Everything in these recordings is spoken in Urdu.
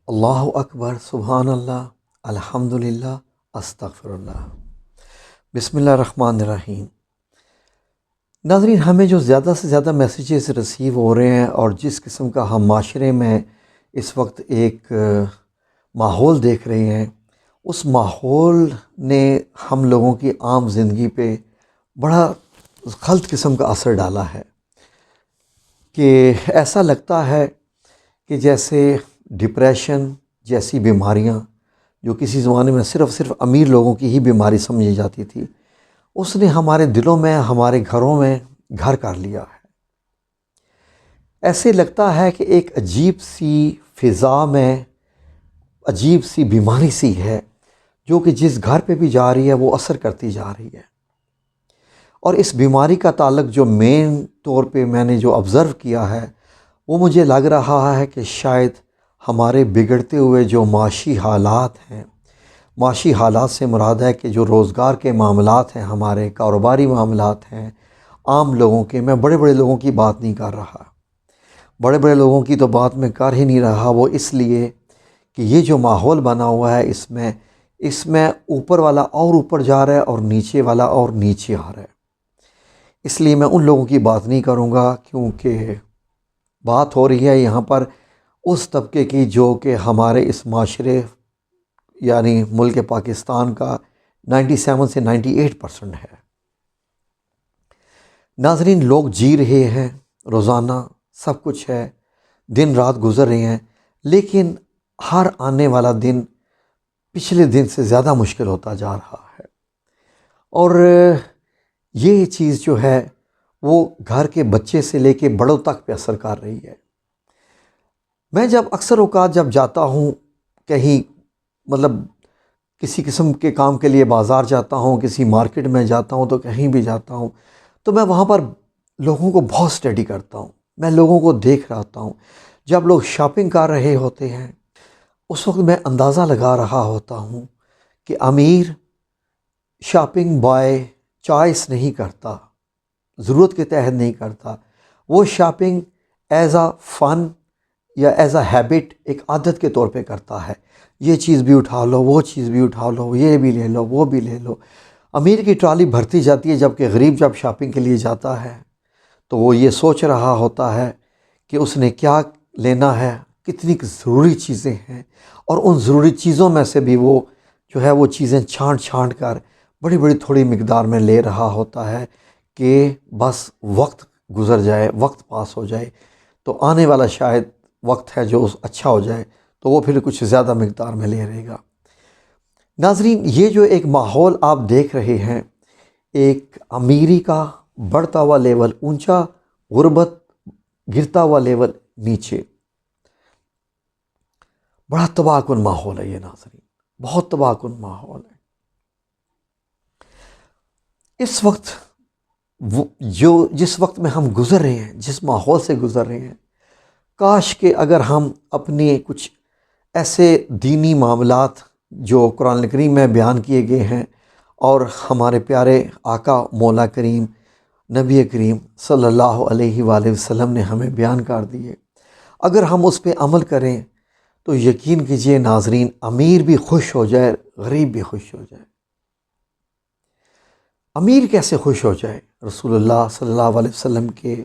اللہ اکبر، سبحان اللہ، الحمدللہ، استغفر اللہ۔ بسم اللہ الرحمن الرحیم۔ ناظرین، ہمیں جو زیادہ سے زیادہ میسیجز ریسیو ہو رہے ہیں اور جس قسم کا ہم معاشرے میں اس وقت ایک ماحول دیکھ رہے ہیں، اس ماحول نے ہم لوگوں کی عام زندگی پہ بڑا غلط قسم کا اثر ڈالا ہے کہ ایسا لگتا ہے کہ جیسے ڈپریشن جیسی بیماریاں جو کسی زمانے میں صرف امیر لوگوں کی ہی بیماری سمجھی جاتی تھی، اس نے ہمارے دلوں میں، ہمارے گھروں میں گھر کر لیا ہے۔ ایسے لگتا ہے کہ ایک عجیب سی فضا میں عجیب سی بیماری سی ہے جو کہ جس گھر پہ بھی جا رہی ہے وہ اثر کرتی جا رہی ہے۔ اور اس بیماری کا تعلق جو مین طور پہ میں نے جو آبزرو کیا ہے، وہ مجھے لگ رہا ہے کہ شاید ہمارے بگڑتے ہوئے جو معاشی حالات ہیں، معاشی حالات سے مراد ہے کہ جو روزگار کے معاملات ہیں، ہمارے کاروباری معاملات ہیں، عام لوگوں کے، میں بڑے بڑے لوگوں کی بات نہیں کر رہا، بڑے بڑے لوگوں کی تو بات میں کر ہی نہیں رہا، وہ اس لیے کہ یہ جو ماحول بنا ہوا ہے اس میں اوپر والا اور اوپر جا رہا ہے اور نیچے والا اور نیچے آ رہا ہے۔ اس لیے میں ان لوگوں کی بات نہیں کروں گا، کیونکہ بات ہو رہی ہے یہاں پر اس طبقے کی جو کہ ہمارے اس معاشرے یعنی ملک پاکستان کا 97 سے 98% ہے۔ ناظرین، لوگ جی رہے ہیں، روزانہ سب کچھ ہے، دن رات گزر رہے ہیں، لیکن ہر آنے والا دن پچھلے دن سے زیادہ مشکل ہوتا جا رہا ہے۔ اور یہ چیز جو ہے وہ گھر کے بچے سے لے کے بڑوں تک پہ اثر کر رہی ہے۔ میں جب اکثر اوقات جب جاتا ہوں کہیں، مطلب کسی قسم کے کام کے لیے بازار جاتا ہوں، کسی مارکیٹ میں جاتا ہوں، تو کہیں بھی جاتا ہوں، تو میں وہاں پر لوگوں کو بہت اسٹڈی کرتا ہوں، میں لوگوں کو دیکھ رہا ہوں۔ جب لوگ شاپنگ کر رہے ہوتے ہیں، اس وقت میں اندازہ لگا رہا ہوتا ہوں کہ امیر شاپنگ بائے چوائس نہیں کرتا، ضرورت کے تحت نہیں کرتا، وہ شاپنگ ایز اے فن یا ایز اے ہیبٹ، ایک عادت کے طور پہ کرتا ہے۔ یہ چیز بھی اٹھا لو، وہ چیز بھی اٹھا لو، یہ بھی لے لو، وہ بھی لے لو۔ امیر کی ٹرالی بھرتی جاتی ہے، جبکہ غریب جب شاپنگ کے لیے جاتا ہے تو وہ یہ سوچ رہا ہوتا ہے کہ اس نے کیا لینا ہے، کتنی ضروری چیزیں ہیں، اور ان ضروری چیزوں میں سے بھی وہ جو ہے وہ چیزیں چھانٹ کر بڑی بڑی تھوڑی مقدار میں لے رہا ہوتا ہے کہ بس وقت گزر جائے، وقت پاس ہو جائے، تو آنے والا شاید وقت ہے جو اچھا ہو جائے تو وہ پھر کچھ زیادہ مقدار میں لے رہے گا۔ ناظرین، یہ جو ایک ماحول آپ دیکھ رہے ہیں، ایک امیری کا بڑھتا ہوا لیول اونچا، غربت گرتا ہوا لیول نیچے، بڑا تباہ کن ماحول ہے یہ ناظرین، بہت تباہ کن ماحول ہے۔ اس وقت جس وقت میں ہم گزر رہے ہیں، جس ماحول سے گزر رہے ہیں، کاش کہ اگر ہم اپنے کچھ ایسے دینی معاملات جو قرآن کریم میں بیان کیے گئے ہیں اور ہمارے پیارے آقا مولا کریم نبی کریم صلی اللہ علیہ وآلہ وسلم نے ہمیں بیان کر دیے، اگر ہم اس پہ عمل کریں تو یقین کیجئے ناظرین، امیر بھی خوش ہو جائے، غریب بھی خوش ہو جائے۔ امیر کیسے خوش ہو جائے؟ رسول اللہ صلی اللہ علیہ وسلم کے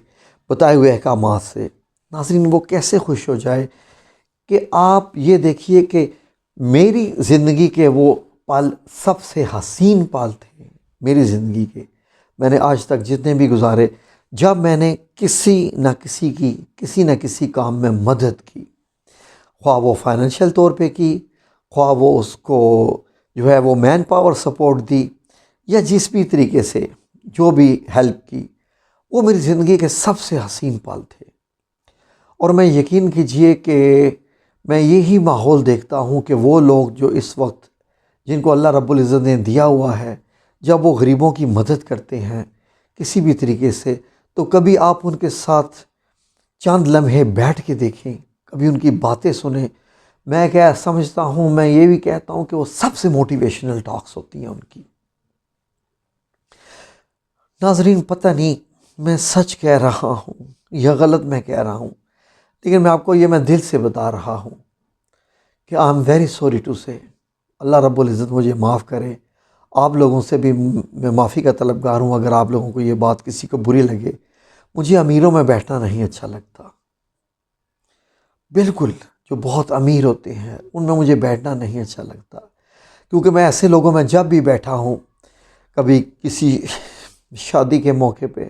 بتائے ہوئے احکامات سے ناظرین وہ کیسے خوش ہو جائے کہ آپ یہ دیکھیے کہ میری زندگی کے وہ پل سب سے حسین پل تھے، میری زندگی کے، میں نے آج تک جتنے بھی گزارے، جب میں نے کسی نہ کسی کام میں مدد کی، خواہ وہ فائنینشیل طور پہ کی، خواہ وہ اس کو جو ہے وہ مین پاور سپورٹ دی، یا جس بھی طریقے سے جو بھی ہیلپ کی، وہ میری زندگی کے سب سے حسین پل تھے۔ اور میں یقین کیجئے کہ میں یہی ماحول دیکھتا ہوں کہ وہ لوگ جو اس وقت جن کو اللہ رب العزت نے دیا ہوا ہے، جب وہ غریبوں کی مدد کرتے ہیں کسی بھی طریقے سے، تو کبھی آپ ان کے ساتھ چند لمحے بیٹھ کے دیکھیں، کبھی ان کی باتیں سنیں، میں کیا سمجھتا ہوں، میں یہ بھی کہتا ہوں کہ وہ سب سے موٹیویشنل ٹاکس ہوتی ہیں ان کی۔ ناظرین، پتہ نہیں میں سچ کہہ رہا ہوں یا غلط میں کہہ رہا ہوں، لیکن میں آپ کو یہ دل سے بتا رہا ہوں کہ I am very sorry to say, اللہ رب العزت مجھے معاف کرے، آپ لوگوں سے بھی میں معافی کا طلبگار ہوں اگر آپ لوگوں کو یہ بات کسی کو بری لگے۔ مجھے امیروں میں بیٹھنا نہیں اچھا لگتا، بالکل، جو بہت امیر ہوتے ہیں ان میں مجھے بیٹھنا نہیں اچھا لگتا، کیونکہ میں ایسے لوگوں میں جب بھی بیٹھا ہوں، کبھی کسی شادی کے موقع پہ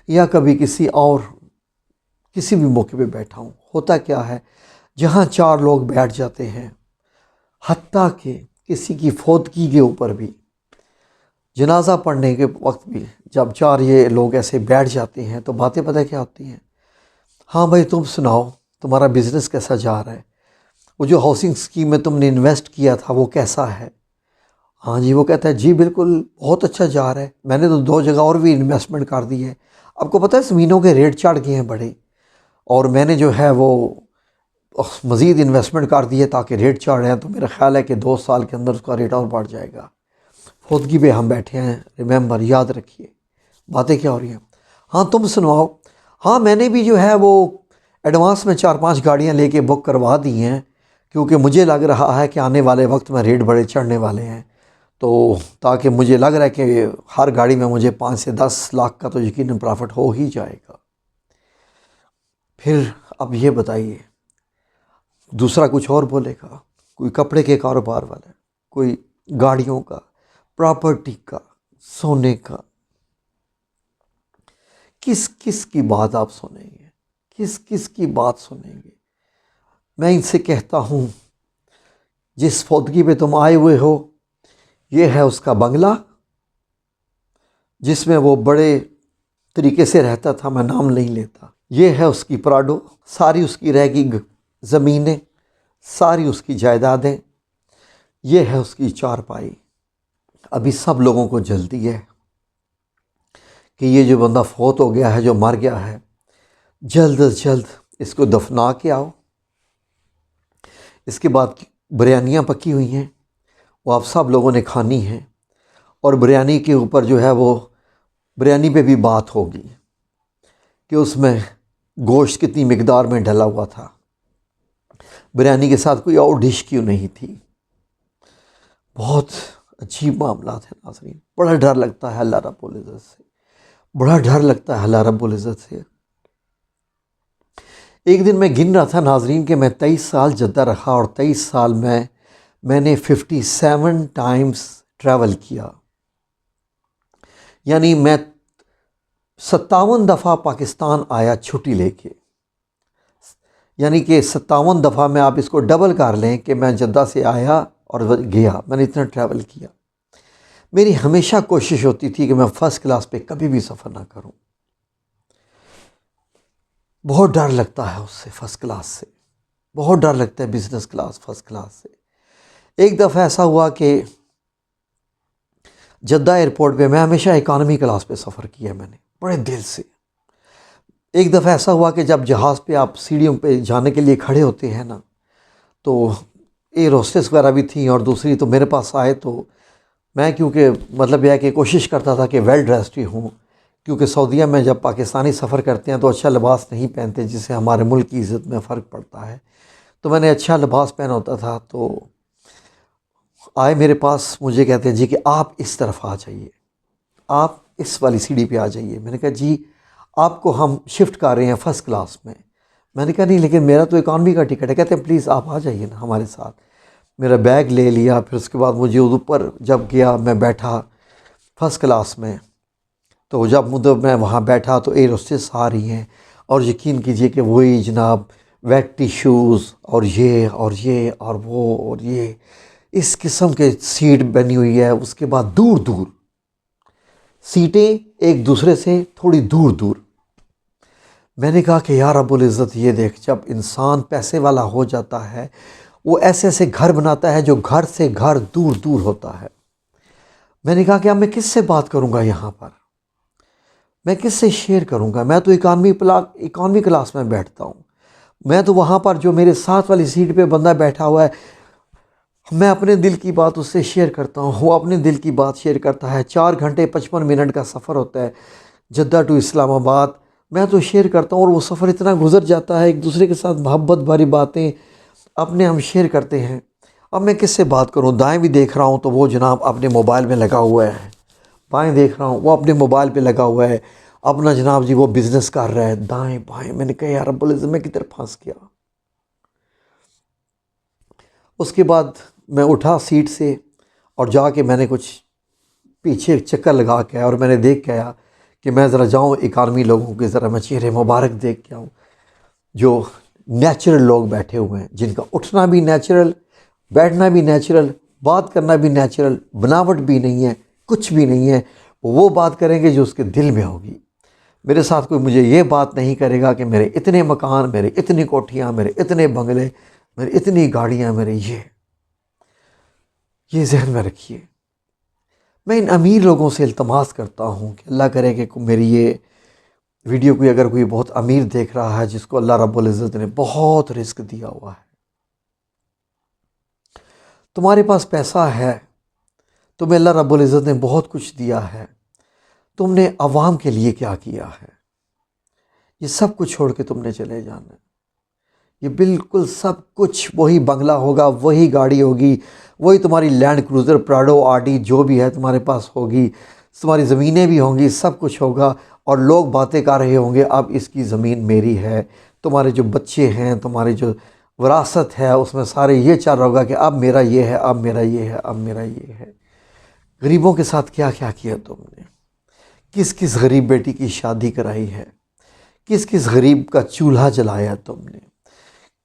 یا کبھی کسی بھی موقع پہ بیٹھا ہوں، ہوتا کیا ہے، جہاں چار لوگ بیٹھ جاتے ہیں، حتیٰ کہ کسی کی فوتگی کے اوپر بھی، جنازہ پڑھنے کے وقت بھی، جب چار یہ لوگ ایسے بیٹھ جاتے ہیں تو باتیں پتہ کیا ہوتی ہیں؟ ہاں بھائی تم سناؤ، تمہارا بزنس کیسا جا رہا ہے؟ وہ جو ہاؤسنگ اسکیم میں تم نے انویسٹ کیا تھا وہ کیسا ہے؟ ہاں جی، وہ کہتا ہے جی بالکل بہت اچھا جا رہا ہے، میں نے تو 2 جگہ اور بھی انویسٹمنٹ کر دی ہے، آپ کو پتہ ہے زمینوں کے ریٹ چڑھ گئے ہیں بڑے، اور میں نے جو ہے وہ مزید انویسٹمنٹ کر دی ہے تاکہ ریٹ چڑھ رہے ہیں، تو میرا خیال ہے کہ 2 سال کے اندر اس کا ریٹ اور بڑھ جائے گا۔ فوتگی پہ ہم بیٹھے ہیں، ریممبر، یاد رکھیے باتیں کیا ہو رہی ہیں۔ ہاں تم سنواؤ، ہاں میں نے بھی جو ہے وہ ایڈوانس میں 4-5 گاڑیاں لے کے بک کروا دی ہیں، کیونکہ مجھے لگ رہا ہے کہ آنے والے وقت میں ریٹ بڑے چڑھنے والے ہیں، تو تاکہ مجھے لگ رہا ہے کہ ہر گاڑی میں مجھے 5 سے 10 لاکھ کا تو یقیناً پرافٹ ہو ہی جائے گا۔ پھر اب یہ بتائیے، دوسرا کچھ اور بولے گا، کوئی کپڑے کے کاروبار والا، کوئی گاڑیوں کا، پراپرٹی کا، سونے کا، کس کس کی بات آپ سنیں گے؟ کس کس کی بات سنیں گے؟ میں ان سے کہتا ہوں، جس فوتگی پہ تم آئے ہوئے ہو، یہ ہے اس کا بنگلہ جس میں وہ بڑے طریقے سے رہتا تھا، میں نام نہیں لیتا، یہ ہے اس کی پراڈو، ساری اس کی رہ گئی زمینیں، ساری اس کی جائیدادیں، یہ ہے اس کی چارپائی۔ ابھی سب لوگوں کو جلدی ہے کہ یہ جو بندہ فوت ہو گیا ہے، جو مر گیا ہے، جلد از جلد اس کو دفنا کے آؤ۔ اس کے بعد بریانیاں پکی ہوئی ہیں، وہ آپ سب لوگوں نے کھانی ہیں، اور بریانی کے اوپر جو ہے وہ بریانی پہ بھی بات ہوگی کہ اس میں گوشت کتنی مقدار میں ڈلا ہوا تھا، بریانی کے ساتھ کوئی اور ڈش کیوں نہیں تھی۔ بہت عجیب معاملات ہیں ناظرین، بڑا ڈر لگتا ہے اللہ رب العزت سے، بڑا ڈر لگتا ہے اللہ رب العزت سے۔ ایک دن میں گن رہا تھا ناظرین کہ میں 23 سال جدہ رہا، اور 23 سال میں نے 57 ٹائمز ٹریول کیا، یعنی میں 57 دفعہ پاکستان آیا چھٹی لے کے، یعنی کہ 57 دفعہ میں آپ اس کو ڈبل کر لیں کہ میں جدہ سے آیا اور گیا، میں نے اتنا ٹریول کیا۔ میری ہمیشہ کوشش ہوتی تھی کہ میں فرسٹ کلاس پہ کبھی بھی سفر نہ کروں، بہت ڈر لگتا ہے اس سے، فرسٹ کلاس سے بہت ڈر لگتا ہے، بزنس کلاس، فرسٹ کلاس سے۔ ایک دفعہ ایسا ہوا کہ جدہ ایئرپورٹ پہ، میں ہمیشہ اکانومی کلاس پہ سفر کیا میں نے بڑے دل سے۔ ایک دفعہ ایسا ہوا کہ جب جہاز پہ آپ سیڑھیوں پہ جانے کے لیے کھڑے ہوتے ہیں نا، تو ایئر ہوسٹس وغیرہ بھی تھیں، اور دوسری تو میرے پاس آئے، تو میں کیونکہ مطلب یہ ہے کہ کوشش کرتا تھا کہ ویل ڈریسڈ ہی ہوں، کیونکہ سعودیہ میں جب پاکستانی سفر کرتے ہیں تو اچھا لباس نہیں پہنتے، جس سے ہمارے ملک کی عزت میں فرق پڑتا ہے، تو میں نے اچھا لباس پہنا ہوتا تھا۔ تو آئے میرے پاس، مجھے کہتے ہیں جی کہ آپ اس طرف آ جائیے، آپ اس والی سیڑھی پہ آ جائیے۔ میں نے کہا جی آپ کو ہم شفٹ کر رہے ہیں فرسٹ کلاس میں نے کہا نہیں لیکن میرا تو اکانومی کا ٹکٹ ہے۔ کہتے ہیں پلیز آپ آ جائیے نا ہمارے ساتھ۔ میرا بیگ لے لیا، پھر اس کے بعد مجھے اوپر جب گیا، میں بیٹھا فرسٹ کلاس میں، تو جب میں وہاں بیٹھا تو ایئر ہوسٹس آ رہی ہیں، اور یقین کیجئے کہ وہی جناب ویٹ ٹیشوز اور یہ اور یہ اور وہ اور یہ، اس قسم کے سیٹ بنی ہوئی ہے۔ اس کے بعد دور دور سیٹیں ایک دوسرے سے تھوڑی دور دور۔ میں نے کہا کہ یا رب العزت یہ دیکھ، جب انسان پیسے والا ہو جاتا ہے وہ ایسے ایسے گھر بناتا ہے جو گھر سے گھر دور دور ہوتا ہے۔ میں نے کہا کہ اب میں کس سے بات کروں گا یہاں پر، میں کس سے شیئر کروں گا؟ میں تو اکانومی کلاس میں بیٹھتا ہوں، میں تو وہاں پر جو میرے ساتھ والی سیٹ پہ بندہ بیٹھا ہوا ہے، میں اپنے دل کی بات اس سے شیئر کرتا ہوں، وہ اپنے دل کی بات شیئر کرتا ہے۔ 4 گھنٹے 55 منٹ کا سفر ہوتا ہے، جدہ ٹو اسلام آباد، میں تو شیئر کرتا ہوں اور وہ سفر اتنا گزر جاتا ہے، ایک دوسرے کے ساتھ محبت بھری باتیں اپنے ہم شیئر کرتے ہیں۔ اب میں کس سے بات کروں؟ دائیں بھی دیکھ رہا ہوں تو وہ جناب اپنے موبائل میں لگا ہوا ہے، بائیں دیکھ رہا ہوں وہ اپنے موبائل پہ لگا ہوا ہے، اپنا جناب جی وہ بزنس کر رہا ہے، دائیں بائیں۔ میں نے کہا یا رب العزت میں کدھر پھنس گیا۔ اس کے بعد میں اٹھا سیٹ سے اور جا کے میں نے کچھ پیچھے چکر لگا کے آیا، اور میں نے دیکھ کے آیا کہ میں ذرا جاؤں اکانومی لوگوں کے ذرا میں چہرے مبارک دیکھ کے آؤں، جو نیچرل لوگ بیٹھے ہوئے ہیں، جن کا اٹھنا بھی نیچرل، بیٹھنا بھی نیچرل، بات کرنا بھی نیچرل، بناوٹ بھی نہیں ہے، کچھ بھی نہیں ہے۔ وہ بات کریں گے جو اس کے دل میں ہوگی۔ میرے ساتھ کوئی مجھے یہ بات نہیں کرے گا کہ میرے اتنے مکان، میرے اتنی کوٹھیاں، میرے اتنے بنگلے، میری اتنی گاڑیاں، میرے یہ ذہن میں رکھیے۔ میں ان امیر لوگوں سے التماس کرتا ہوں کہ اللہ کرے کہ میری یہ ویڈیو کوئی اگر کوئی بہت امیر دیکھ رہا ہے، جس کو اللہ رب العزت نے بہت رزق دیا ہوا ہے، تمہارے پاس پیسہ ہے، تمہیں اللہ رب العزت نے بہت کچھ دیا ہے، تم نے عوام کے لیے کیا کیا ہے؟ یہ سب کچھ چھوڑ کے تم نے چلے جانا ہے۔ یہ بالکل سب کچھ، وہی بنگلہ ہوگا، وہی گاڑی ہوگی، وہی تمہاری لینڈ کروزر، پراڈو، آڈی جو بھی ہے تمہارے پاس ہوگی، تمہاری زمینیں بھی ہوں گی، سب کچھ ہوگا، اور لوگ باتیں کر رہے ہوں گے اب اس کی زمین میری ہے۔ تمہارے جو بچے ہیں، تمہاری جو وراثت ہے، اس میں سارے یہ چل رہا ہوگا کہ اب میرا یہ ہے، اب میرا یہ ہے، اب میرا یہ ہے۔ غریبوں کے ساتھ کیا کیا کیا تم نے؟ کس کس غریب بیٹی کی شادی کرائی ہے؟ کس کس غریب کا چولہا جلایا تم نے؟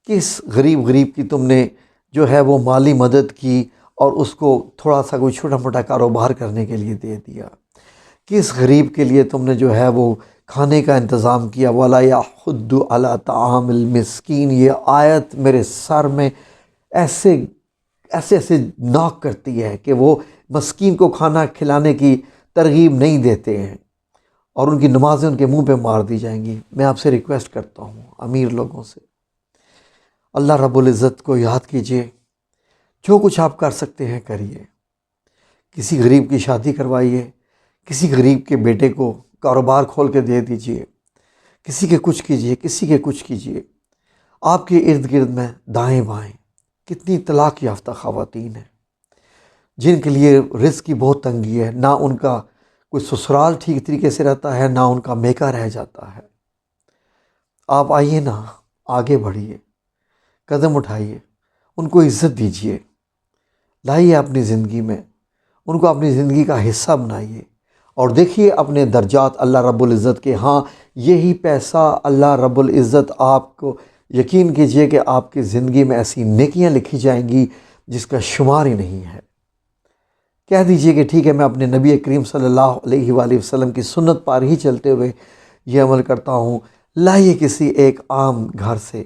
کس غریب کی تم نے جو ہے وہ مالی مدد کی اور اس کو تھوڑا سا کوئی چھوٹا موٹا کاروبار کرنے کے لیے دے دیا؟ کس غریب کے لیے تم نے جو ہے وہ کھانے کا انتظام کیا؟ وَلَا يَحُضُّ عَلَىٰ طَعَامِ الْمِسْكِينِ۔ یہ آیت میرے سر میں ایسے ایسے ناک کرتی ہے کہ وہ مسکین کو کھانا کھلانے کی ترغیب نہیں دیتے ہیں، اور ان کی نمازیں ان کے منہ پہ مار دی جائیں گی۔ میں آپ سے ریکویسٹ کرتا ہوں امیر لوگوں سے، اللہ رب العزت کو یاد کیجئے، جو کچھ آپ کر سکتے ہیں کریے۔ کسی غریب کی شادی کروائیے، کسی غریب کے بیٹے کو کاروبار کھول کے دے دیجئے، کسی کے کچھ کیجئے، کسی کے کچھ کیجئے۔ آپ کے ارد گرد میں دائیں بائیں کتنی طلاق یافتہ خواتین ہیں جن کے لیے رزق کی بہت تنگی ہے، نہ ان کا کوئی سسرال ٹھیک طریقے سے رہتا ہے، نہ ان کا میکا رہ جاتا ہے۔ آپ آئیے نا، آگے بڑھیے، قدم اٹھائیے، ان کو عزت دیجیے، لائیے اپنی زندگی میں، ان کو اپنی زندگی کا حصہ بنائیے، اور دیکھیے اپنے درجات اللہ رب العزت کے ہاں۔ یہی پیسہ اللہ رب العزت آپ کو، یقین کیجئے کہ آپ کی زندگی میں ایسی نیکیاں لکھی جائیں گی جس کا شمار ہی نہیں ہے۔ کہہ دیجئے کہ ٹھیک ہے، میں اپنے نبی کریم صلی اللہ علیہ وآلہ وسلم کی سنت پر ہی چلتے ہوئے یہ عمل کرتا ہوں۔ لائیے کسی ایک عام گھر سے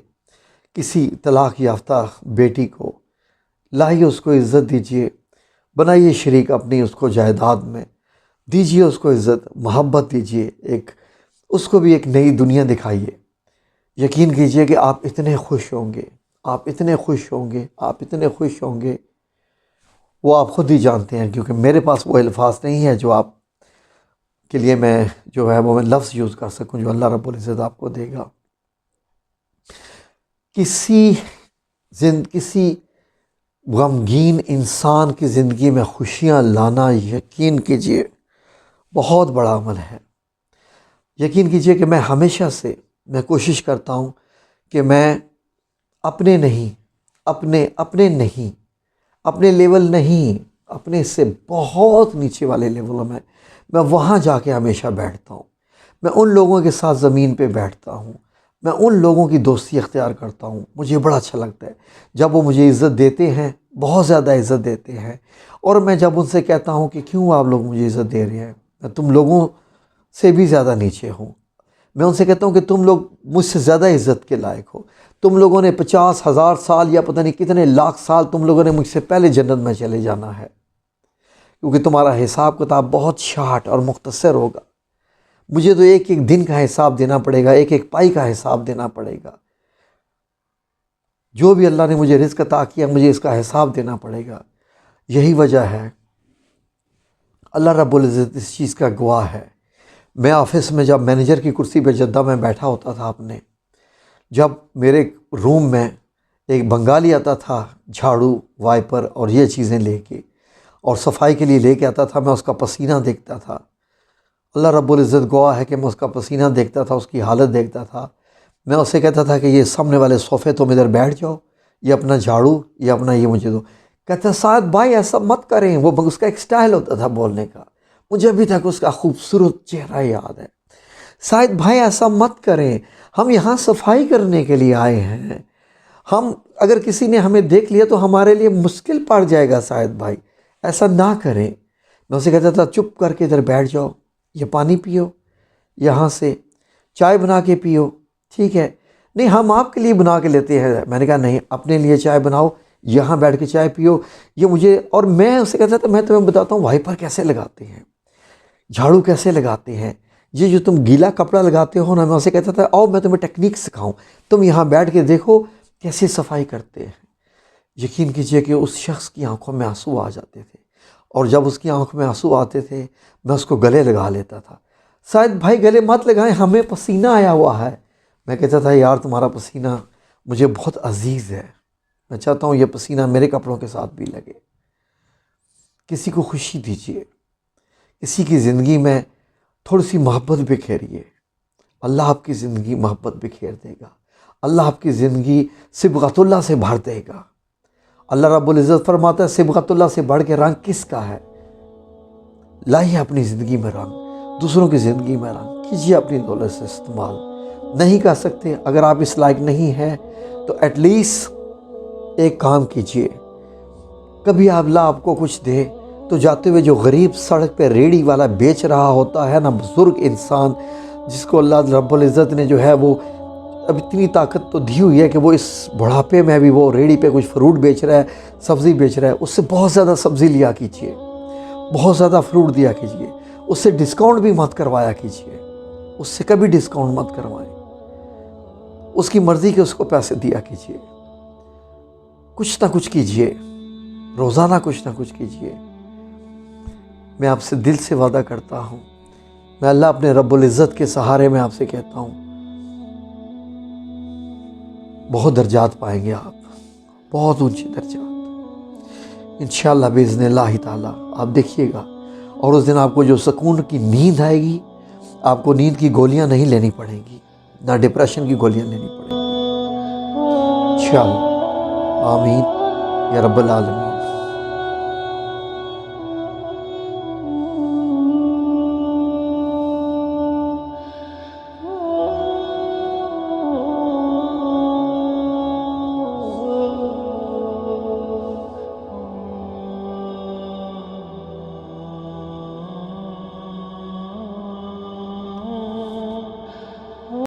کسی طلاق یافتہ بیٹی کو، لائیے، اس کو عزت دیجئے، بنائیے شریک اپنی اس کو جائیداد میں، دیجئے اس کو عزت، محبت دیجئے، اس کو بھی ایک نئی دنیا دکھائیے۔ یقین کیجئے کہ آپ اتنے خوش ہوں گے، آپ اتنے خوش ہوں گے، آپ اتنے خوش ہوں گے، وہ آپ خود ہی جانتے ہیں، کیونکہ میرے پاس وہ الفاظ نہیں ہے جو آپ کے لیے میں جو ہے وہ میں لفظ یوز کر سکوں جو اللہ رب العزت آپ کو دے گا۔ کسی غمگین انسان کی زندگی میں خوشیاں لانا، یقین کیجئے بہت بڑا عمل ہے۔ یقین کیجئے کہ میں ہمیشہ سے میں کوشش کرتا ہوں کہ میں اپنے لیول نہیں، اپنے سے بہت نیچے والے لیولوں میں وہاں جا کے ہمیشہ بیٹھتا ہوں۔ میں ان لوگوں کے ساتھ زمین پہ بیٹھتا ہوں، میں ان لوگوں کی دوستی اختیار کرتا ہوں۔ مجھے بڑا اچھا لگتا ہے جب وہ مجھے عزت دیتے ہیں، بہت زیادہ عزت دیتے ہیں، اور میں جب ان سے کہتا ہوں کہ کیوں آپ لوگ مجھے عزت دے رہے ہیں، میں تم لوگوں سے بھی زیادہ نیچے ہوں۔ میں ان سے کہتا ہوں کہ تم لوگ مجھ سے زیادہ عزت کے لائق ہو، تم لوگوں نے 50,000 سال یا پتہ نہیں کتنے لاکھ سال تم لوگوں نے مجھ سے پہلے جنت میں چلے جانا ہے، کیونکہ تمہارا حساب کتاب بہت شارٹ اور مختصر ہوگا۔ مجھے تو ایک ایک دن کا حساب دینا پڑے گا، ایک ایک پائی کا حساب دینا پڑے گا۔ جو بھی اللہ نے مجھے رزق عطا کیا، مجھے اس کا حساب دینا پڑے گا۔ یہی وجہ ہے، اللہ رب العزت اس چیز کا گواہ ہے، میں آفس میں جب مینیجر کی کرسی پہ جدہ میں بیٹھا ہوتا تھا اپنے، جب میرے روم میں ایک بنگالی آتا تھا جھاڑو وائپر اور یہ چیزیں لے کے اور صفائی کے لیے لے کے آتا تھا، میں اس کا پسینہ دیکھتا تھا۔ اللہ رب العزت گواہ ہے کہ میں اس کا پسینہ دیکھتا تھا، اس کی حالت دیکھتا تھا۔ میں اسے کہتا تھا کہ یہ سامنے والے صوفے تم ادھر بیٹھ جاؤ، یہ اپنا جھاڑو، یہ اپنا یہ مجھے دو۔ کہتا سعد بھائی ایسا مت کریں، وہ اس کا ایک سٹائل ہوتا تھا بولنے کا، مجھے ابھی تک اس کا خوبصورت چہرہ یاد ہے۔ سعد بھائی ایسا مت کریں، ہم یہاں صفائی کرنے کے لیے آئے ہیں، ہم اگر کسی نے ہمیں دیکھ لیا تو ہمارے لیے مشکل پڑ جائے گا، سعد بھائی ایسا نہ کریں۔ میں اسے کہتا تھا چپ کر کے ادھر بیٹھ جاؤ، یہ پانی پیو، یہاں سے چائے بنا کے پیو، ٹھیک ہے؟ نہیں ہم آپ کے لیے بنا کے لیتے ہیں۔ میں نے کہا نہیں، اپنے لیے چائے بناؤ، یہاں بیٹھ کے چائے پیو۔ یہ مجھے، اور میں اسے کہتا تھا میں تمہیں بتاتا ہوں وائپر کیسے لگاتے ہیں، جھاڑو کیسے لگاتے ہیں، یہ جو تم گیلا کپڑا لگاتے ہو نا، میں اسے کہتا تھا آؤ میں تمہیں ٹیکنیک سکھاؤں، تم یہاں بیٹھ کے دیکھو کیسے صفائی کرتے ہیں۔ یقین کیجئے کہ اس شخص کی آنکھوں میں آنسو آ جاتے تھے، اور جب اس کی آنکھ میں آنسو آتے تھے میں اس کو گلے لگا لیتا تھا۔ شاید بھائی گلے مت لگائیں، ہمیں پسینہ آیا ہوا ہے۔ میں کہتا تھا یار تمہارا پسینہ مجھے بہت عزیز ہے، میں چاہتا ہوں یہ پسینہ میرے کپڑوں کے ساتھ بھی لگے۔ کسی کو خوشی دیجیے، کسی کی زندگی میں تھوڑی سی محبت بکھیریے، اللہ آپ کی زندگی محبت بکھیر دے گا، اللہ آپ کی زندگی صبغت اللہ سے بھر دے گا۔ اللہ رب العزت فرماتا ہے صبغت اللہ سے بڑھ کے رنگ کس کا ہے؟ لائیے اپنی زندگی میں رنگ، دوسروں کی زندگی میں رنگ کیجیے، اپنی دولت سے استعمال۔ نہیں کر سکتے، اگر آپ اس لائق نہیں ہیں تو ایٹ لیسٹ ایک کام کیجیے، کبھی اللہ آپ کو کچھ دے تو جاتے ہوئے جو غریب سڑک پہ ریڑھی والا بیچ رہا ہوتا ہے نا، بزرگ انسان جس کو اللہ رب العزت نے جو ہے وہ اب اتنی طاقت تو دی ہوئی ہے کہ وہ اس بڑھاپے میں بھی وہ ریڑھی پہ کچھ فروٹ بیچ رہا ہے، سبزی بیچ رہا ہے، اس سے بہت زیادہ سبزی لیا کیجیے، بہت زیادہ فروٹ دیا کیجیے، اس سے ڈسکاؤنٹ بھی مت کروایا کیجیے، اس سے کبھی ڈسکاؤنٹ مت کروائیں، اس کی مرضی کے اس کو پیسے دیا کیجیے۔ کچھ نہ کچھ کیجیے، روزانہ کچھ نہ کچھ کیجیے۔ میں آپ سے دل سے وعدہ کرتا ہوں، میں اللہ اپنے رب العزت کے سہارے میں آپ سے کہتا ہوں بہت درجات پائیں گے آپ، بہت اونچے درجات انشاءاللہ باذن اللہ تعالیٰ۔ آپ دیکھیے گا، اور اس دن آپ کو جو سکون کی نیند آئے گی، آپ کو نیند کی گولیاں نہیں لینی پڑیں گی، نہ ڈپریشن کی گولیاں لینی پڑیں گی انشاءاللہ۔ آمین یا رب العالمین۔